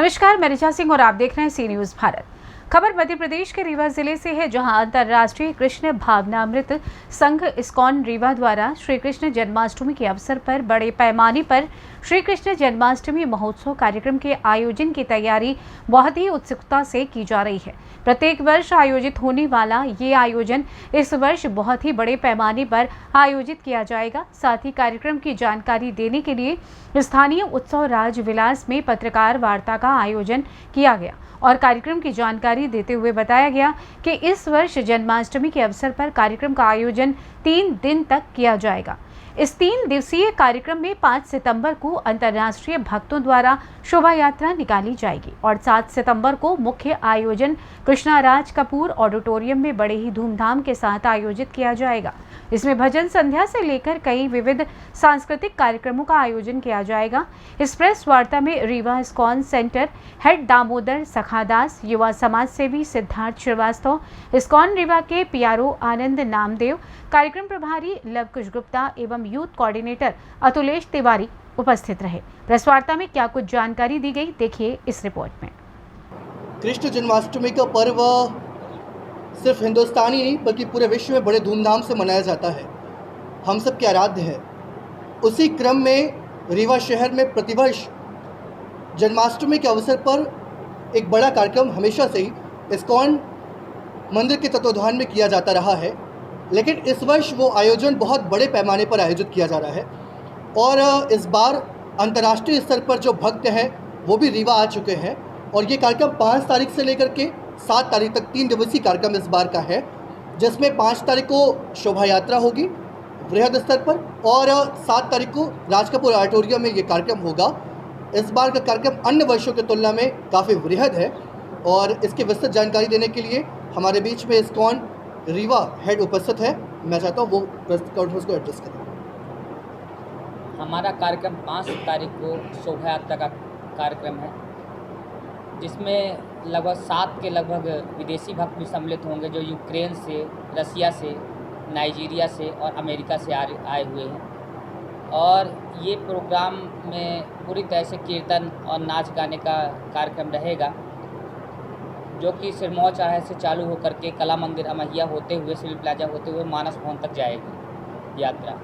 नमस्कार, मैं ऋचा सिंह और आप देख रहे हैं सी न्यूज़ भारत। खबर मध्य प्रदेश के रीवा जिले से है, जहां अंतर्राष्ट्रीय कृष्ण भावनामृत संघ इस्कॉन रीवा द्वारा श्री कृष्ण जन्माष्टमी के अवसर पर बड़े पैमाने पर श्री कृष्ण जन्माष्टमी महोत्सव कार्यक्रम के आयोजन की तैयारी बहुत ही उत्सुकता से की जा रही है। प्रत्येक वर्ष आयोजित होने वाला ये आयोजन इस वर्ष बहुत ही बड़े पैमाने पर आयोजित किया जाएगा। साथ ही कार्यक्रम की जानकारी देने के लिए स्थानीय उत्सव राजविलास में पत्रकार वार्ता का आयोजन किया गया और कार्यक्रम की जानकारी देते हुए बताया गया कि इस वर्ष जन्माष्टमी के अवसर पर कार्यक्रम का आयोजन 3 दिन तक किया जाएगा। इस 3 दिवसीय कार्यक्रम में 5 सितंबर को अंतर्राष्ट्रीय भक्तों द्वारा शोभा यात्रा निकाली जाएगी और 7 सितंबर को मुख्य आयोजन कृष्णा राज कपूर ऑडिटोरियम में बड़े ही धूमधाम के साथ आयोजित किया जाएगा। इसमें भजन संध्या से लेकर कई विविध सांस्कृतिक कार्यक्रमों का आयोजन किया जाएगा। इस प्रेस वार्ता में Rewa ISKCON centre head Damodar Sakhadas, युवा समाज सेवी सिद्धार्थ श्रीवास्तव, इस्कॉन रीवा के पीआरओ आनंद नामदेव, कार्यक्रम प्रभारी लवकुश गुप्ता एवं यूथ कोऑर्डिनेटर अतुलेश तिवारी उपस्थित रहे। प्रेस वार्ता में क्या कुछ जानकारी दी गई, देखिए इस रिपोर्ट में। कृष्ण जन्माष्टमी का पर्व सिर्फ हिंदुस्तान ही नहीं बल्कि पूरे विश्व में बड़े धूमधाम से मनाया जाता है। हम सब के आराध्य है। उसी क्रम में रीवा शहर में प्रतिवर्ष जन्माष्टमी के अवसर पर एक बड़ा कार्यक्रम हमेशा से ही इस्कॉन मंदिर के तत्वाधान में किया जाता रहा है, लेकिन इस वर्ष वो आयोजन बहुत बड़े पैमाने पर आयोजित किया जा रहा है और इस बार अंतर्राष्ट्रीय स्तर पर जो भक्त हैं वो भी रीवा आ चुके हैं और ये कार्यक्रम 5 तारीख से लेकर के 7 तारीख तक 3 दिवसीय कार्यक्रम इस बार का है, जिसमें 5 तारीख को शोभा यात्रा होगी वृहद स्तर पर और 7 तारीख को राज कपूर ऑडिटोरियम में ये कार्यक्रम होगा। इस बार का कार्यक्रम अन्य वर्षों की तुलना में काफ़ी वृहद है और इसकी विस्तृत जानकारी देने के लिए हमारे बीच में इस्कॉन रीवा हेड उपस्थित है। मैं चाहता हूँ वो प्रेस कॉन्फ्रेंस को एड्रेस करें। हमारा कार्यक्रम 5 तारीख को शोभा यात्रा का कार्यक्रम है, जिसमें लगभग 7 के लगभग विदेशी भक्त भी सम्मिलित होंगे, जो यूक्रेन से, रसिया से, नाइजीरिया से और अमेरिका से आए हुए हैं। और ये प्रोग्राम में पूरी तरह से कीर्तन और नाच गाने का कार्यक्रम रहेगा, जो कि सिरमौर चौराहे से चालू होकर के कला मंदिर अमहिया होते हुए सिविल प्लाजा होते हुए मानस भवन तक जाएगी यात्रा।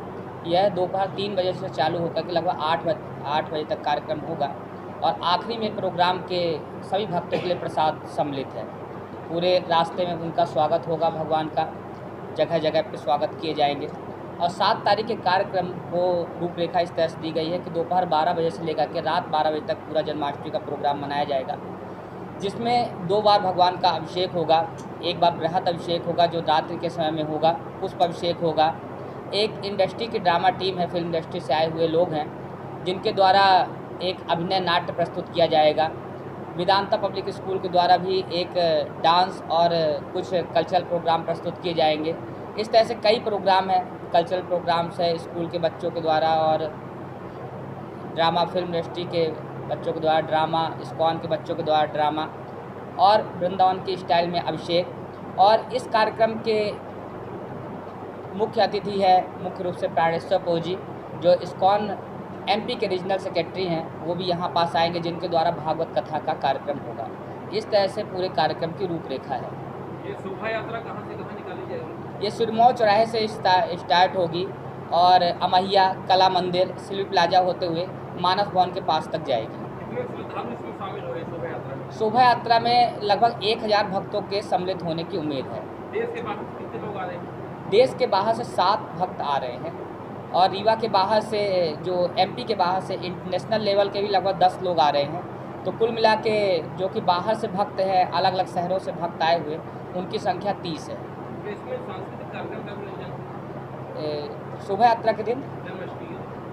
यह दोपहर 3 बजे से चालू होकर के लगभग 8 बजे तक कार्यक्रम होगा और आखिरी में प्रोग्राम के सभी भक्तों के लिए प्रसाद सम्मिलित है। पूरे रास्ते में उनका स्वागत होगा, भगवान का जगह जगह पर स्वागत किए जाएंगे। और 7 तारीख के कार्यक्रम को रूपरेखा इस तरह से दी गई है कि दोपहर 12 बजे से लेकर के रात 12 बजे तक पूरा जन्माष्टमी का प्रोग्राम मनाया जाएगा, जिसमें 2 बार भगवान का अभिषेक होगा। एक बार बृहद अभिषेक होगा जो रात्रि के समय में होगा, पुष्प अभिषेक होगा। एक इंडस्ट्री की ड्रामा टीम है, फिल्म इंडस्ट्री से आए हुए लोग हैं, जिनके द्वारा एक अभिनय नाट्य प्रस्तुत किया जाएगा। वेदांता पब्लिक स्कूल के द्वारा भी एक डांस और कुछ कल्चरल प्रोग्राम प्रस्तुत किए जाएंगे। इस तरह से कई प्रोग्राम हैं, कल्चरल प्रोग्राम्स है स्कूल के बच्चों के द्वारा और ड्रामा, फिल्म इंडस्ट्री के बच्चों के द्वारा ड्रामा, इस्कॉन के बच्चों के द्वारा ड्रामा और वृंदावन की स्टाइल में अभिषेक। और इस कार्यक्रम के मुख्य अतिथि है मुख्य रूप से प्राणेश्वर पोजी, जो इस्कॉन एमपी के रीजनल सेक्रेटरी हैं, वो भी यहाँ पास आएंगे, जिनके द्वारा भागवत कथा का कार्यक्रम होगा। इस तरह से पूरे कार्यक्रम की रूपरेखा है। ये शोभा यात्रा कहाँ से कहाँ निकाली जाएगी? ये सिरमौर चौराहे से स्टार्ट होगी और अमहिया, कला मंदिर, सिविल प्लाजा होते हुए मानस भवन के पास तक जाएगी। शामिल हो रहे शोभा यात्रा में? शोभा यात्रा में लगभग 1000 भक्तों के सम्मिलित होने की उम्मीद है। देश के बाहर कितने लोग आ रहे हैं? देश के बाहर से 7 भक्त आ रहे हैं और रीवा के बाहर से, जो एमपी के बाहर से इंटरनेशनल लेवल के भी लगभग 10 लोग आ रहे हैं। तो कुल मिला के जो कि बाहर से भक्त हैं, अलग अलग शहरों से भक्त आए हुए, उनकी संख्या 30 है। तो इसमें सांस्कृतिक कार्यक्रम कब मिल जाएगा? शोभा यात्रा के दिन,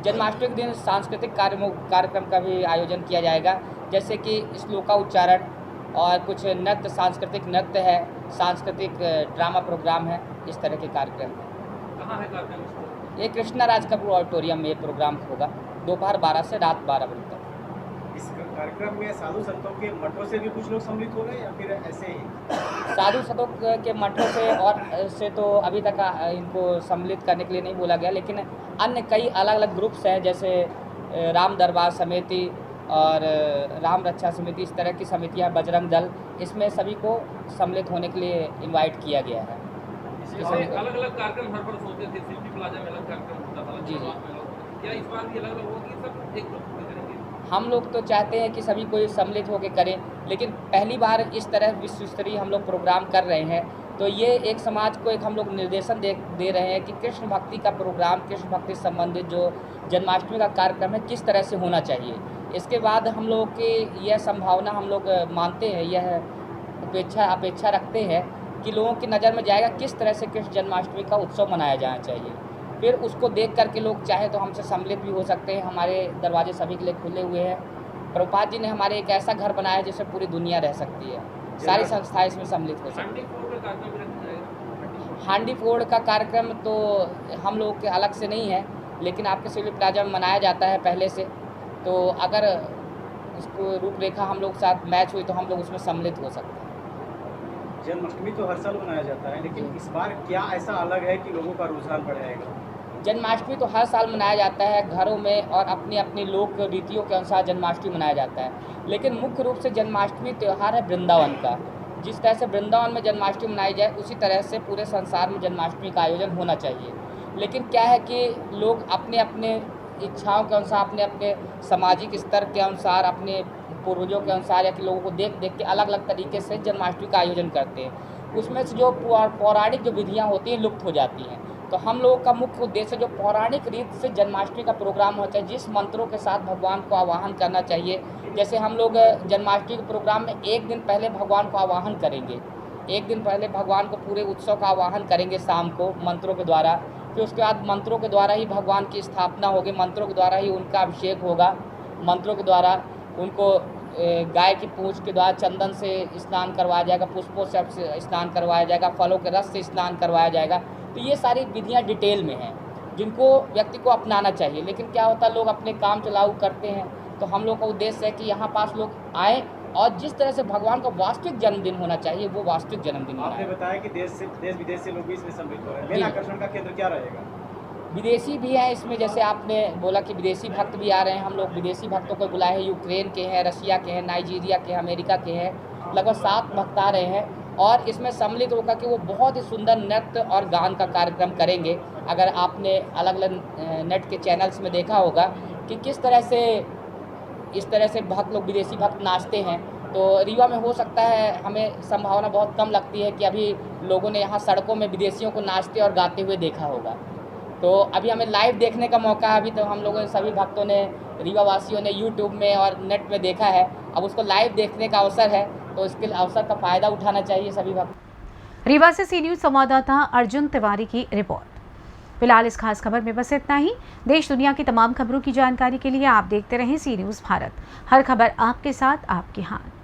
जन्माष्टमी के दिन सांस्कृतिक कार्यक्रम का भी आयोजन किया जाएगा, जैसे कि श्लोका उच्चारण और कुछ नृत्य, सांस्कृतिक नृत्य है, सांस्कृतिक ड्रामा प्रोग्राम है। इस तरह के कार्यक्रम कहाँ है कार्यक्रम? ये कृष्णा राज कपूर ऑडिटोरियम में ये प्रोग्राम होगा दोपहर 12 से रात 12 बजे तक। इस कार्यक्रम में साधु संतों के मठों से भी कुछ लोग सम्मिलित हो रहे हैं या फिर ऐसे ही? साधु संतों के मठों से और से तो अभी तक इनको सम्मिलित करने के लिए नहीं बोला गया, लेकिन अन्य कई अलग अलग ग्रुप्स हैं, जैसे राम दरबार समिति, और राम रक्षा समिति, इस तरह की समितियाँ, बजरंग दल, इसमें सभी को सम्मिलित होने के लिए इनवाइट किया गया है। अलग अलग कार्यक्रम हर वर्ष होते थे, सिटी प्लाजा में अलग कार्यक्रम होता था, जी, जी। में अलग होता था। क्या इस बार भी अलग अलग होगी, सब एक ग्रुप में करेंगे? हम लोग तो चाहते हैं कि सभी कोई सम्मिलित होकर करें, लेकिन पहली बार इस तरह विश्व स्तरीय हम लोग प्रोग्राम कर रहे हैं, तो ये एक समाज को एक हम लोग निर्देशन दे रहे हैं कि कृष्ण भक्ति का प्रोग्राम, कृष्ण भक्ति से संबंधित जो जन्माष्टमी का कार्यक्रम है किस तरह से होना चाहिए। इसके बाद हम लोग की यह संभावना हम लोग मानते हैं, यह अपेक्षा रखते हैं कि लोगों की नज़र में जाएगा किस तरह से कृष्ण जन्माष्टमी का उत्सव मनाया जाना चाहिए। फिर उसको देख करके लोग चाहे तो हमसे सम्मिलित भी हो सकते हैं। हमारे दरवाजे सभी के लिए खुले हुए हैं। प्रभुपाद जी ने हमारे एक ऐसा घर बनाया है जिसमें पूरी दुनिया रह सकती है, सारी संस्थाएं इसमें सम्मिलित हो सकती हैं। हांडी फोड़ का कार्यक्रम तो हम लोग के अलग से नहीं है, लेकिन आपके सिविल प्लाजा में मनाया जाता है पहले से, तो अगर उसको रूपरेखा हम लोग साथ मैच हुई तो हम लोग उसमें सम्मिलित हो सकते हैं। जन्माष्टमी तो हर साल मनाया जाता है, लेकिन इस बार क्या ऐसा अलग है कि लोगों का रुझान बढ़ाएगा? जन्माष्टमी तो हर साल मनाया जाता है घरों में, और अपनी अपनी लोक रीतियों के अनुसार जन्माष्टमी मनाया जाता है, लेकिन मुख्य रूप से जन्माष्टमी त्यौहार है वृंदावन का। जिस तरह से वृंदावन में जन्माष्टमी मनाई जाए, उसी तरह से पूरे संसार में जन्माष्टमी का आयोजन होना चाहिए। लेकिन क्या है कि लोग अपने अपने इच्छाओं के अनुसार, अपने अपने सामाजिक स्तर के अनुसार, अपने पूर्वजों के अनुसार, या कि लोगों को देख देख के अलग अलग तरीके से जन्माष्टमी का आयोजन करते हैं। उसमें से जो पौराणिक जो विधियाँ होती हैं लुप्त हो जाती हैं। तो हम लोगों का मुख्य उद्देश्य जो पौराणिक रीत से जन्माष्टमी का प्रोग्राम होता है, जिस मंत्रों के साथ भगवान को आवाहन करना चाहिए, जैसे हम लोग जन्माष्टमी के प्रोग्राम में एक दिन पहले भगवान को आवाहन करेंगे, एक दिन पहले भगवान को पूरे उत्सव का आवाहन करेंगे शाम को मंत्रों के द्वारा। फिर उसके बाद मंत्रों के द्वारा ही भगवान की स्थापना होगी, मंत्रों के द्वारा ही उनका अभिषेक होगा, मंत्रों के द्वारा उनको गाय की पूंछ के द्वारा चंदन से स्नान करवाया जाएगा, पुष्पों से स्नान करवाया जाएगा, फलों के रस से स्नान करवाया जाएगा। तो ये सारी विधियाँ डिटेल में हैं, जिनको व्यक्ति को अपनाना चाहिए। लेकिन क्या होता है, लोग अपने काम चलाऊ करते हैं। तो हम लोग का उद्देश्य है कि यहाँ पास लोग आएँ और जिस तरह से भगवान का वास्तविक जन्मदिन होना चाहिए, वो वास्तविक जन्मदिन आपने मनाएं। बताया कि देश विदेश से लोग भी इसमें सम्मिलित हो रहे हैं। मेन आकर्षण का केंद्र क्या रहेगा? विदेशी भी हैं इसमें, जैसे आपने बोला कि विदेशी भक्त भी आ रहे हैं। हम लोग विदेशी भक्तों को बुलाए हैं, यूक्रेन के हैं, रशिया के हैं, नाइजीरिया के हैं, अमेरिका के हैं, लगभग 7 भक्त आ रहे हैं। और इसमें सम्मिलित होकर कि वो बहुत ही सुंदर नृत्य और गान का कार्यक्रम करेंगे। अगर आपने अलग अलग नेट के चैनल्स में देखा होगा कि किस तरह से इस तरह से भक्त लोग, विदेशी भक्त नाचते हैं, तो रीवा में हो सकता है, हमें संभावना बहुत कम लगती है कि अभी लोगों ने यहाँ सड़कों में विदेशियों को नाचते और गाते हुए देखा होगा। तो अभी हमें लाइव देखने का मौका है। अभी तो हम लोगों ने, सभी भक्तों ने, रीवा वासियों ने यूट्यूब में और नेट में देखा है। अब उसको लाइव देखने का अवसर है, तो इसके अवसर का फ़ायदा उठाना चाहिए सभी भक्त। रीवा से सी न्यूज़ संवाददाता अर्जुन तिवारी की रिपोर्ट। फिलहाल इस खास खबर में बस इतना ही। देश दुनिया की तमाम खबरों की जानकारी के लिए आप देखते रहें सी न्यूज़ भारत। हर खबर आपके साथ, आपके हाथ।